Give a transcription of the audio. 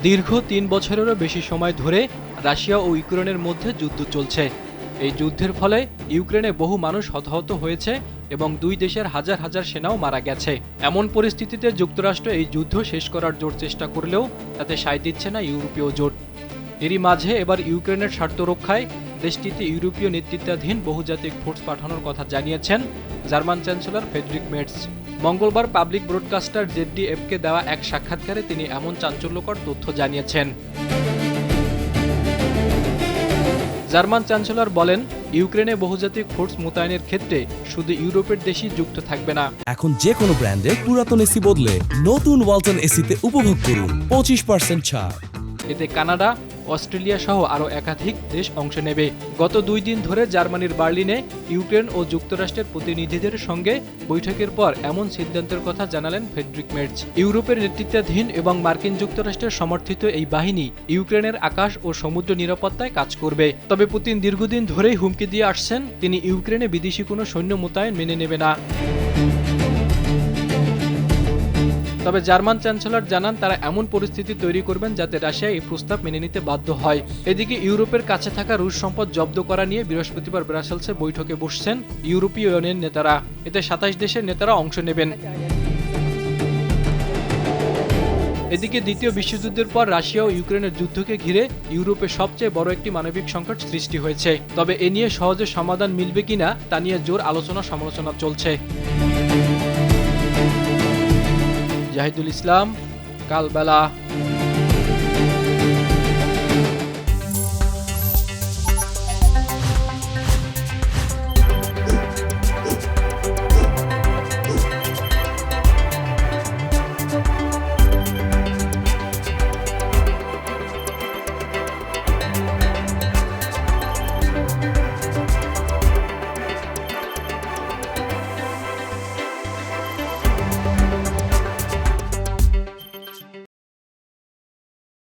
দীর্ঘ ৩ বছরেরও বেশি সময় ধরে রাশিয়া ও ইউক্রেনের মধ্যে যুদ্ধ চলছে। এই যুদ্ধের ফলে ইউক্রেনে বহু মানুষ হতাহত হয়েছে এবং দুই দেশের হাজার হাজার সেনাও মারা গেছে। এমন পরিস্থিতিতে যুক্তরাষ্ট্র এই যুদ্ধ শেষ করার জোর চেষ্টা করলেও তাতে সায় দিচ্ছে না ইউরোপীয় জোট। এরই মাঝে এবার ইউক্রেনের স্বার্থ রক্ষায় দেশটিতে ইউরোপীয় নেতৃত্বাধীন বহুজাতিক ফোর্স পাঠানোর কথা জানিয়েছেন জার্মান চ্যান্সেলর ফ্রেডরিক মের্জ। মঙ্গলবার পাবলিক ব্রডকাস্টার ZDF-কে দেওয়া এক সাক্ষাৎকারে তিনি এমন চাঞ্চল্যকর তথ্য জানিয়েছেন। জার্মান চ্যান্সেলর বলেন, ইউক্রেনে বহুজাতিক ফোর্স মোতায়েনের ক্ষেত্রে শুধু ইউরোপের দেশই যুক্ত থাকবে না। এখন যে কোনো ব্র্যান্ডের পুরাতন এসি বদলে নতুন ওয়ালটন এসিতে উপভোগ করুন 25% ছাড়। এতে কানাডা, অস্ট্রেলিয়া সহ আরও একাধিক দেশ অংশ নেবে। গত 2 দিন ধরে জার্মানির বার্লিনে ইউক্রেন ও যুক্তরাষ্ট্রের প্রতিনিধিদের সঙ্গে বৈঠকের পর এমন সিদ্ধান্তের কথা জানালেন ফ্রেডরিক মের্জ। ইউরোপের নেতৃত্বাধীন এবং মার্কিন যুক্তরাষ্ট্রের সমর্থিত এই বাহিনী ইউক্রেনের আকাশ ও সমুদ্র নিরাপত্তায় কাজ করবে। তবে পুতিন দীর্ঘদিন ধরেই হুমকি দিয়ে আসছেন, তিনি ইউক্রেনে বিদেশি কোনো সৈন্য মোতায়েন মেনে নেবে না। তবে জার্মান চ্যান্সেলর জানান, তারা এমন পরিস্থিতি তৈরি করবেন যাতে রাশিয়া এই প্রস্তাব মেনে নিতে বাধ্য হয়। এদিকে ইউরোপের কাছে থাকা রুশ সম্পদ জব্দ করা নিয়ে বৃহস্পতিবার ব্রাসেলসে বৈঠকে বসছেন ইউরোপীয় ইউনিয়নের নেতারা। এতে 27 দেশের নেতারা অংশ নেবেন। এদিকে দ্বিতীয় বিশ্বযুদ্ধের পর রাশিয়া ও ইউক্রেনের যুদ্ধকে ঘিরে ইউরোপে সবচেয়ে বড় একটি মানবিক সংকট সৃষ্টি হয়েছে। তবে এ নিয়ে সহজে সমাধান মিলবে কিনা তা নিয়ে জোর আলোচনা সমালোচনা চলছে। জাহিদুল ইসলাম, কালবেলা।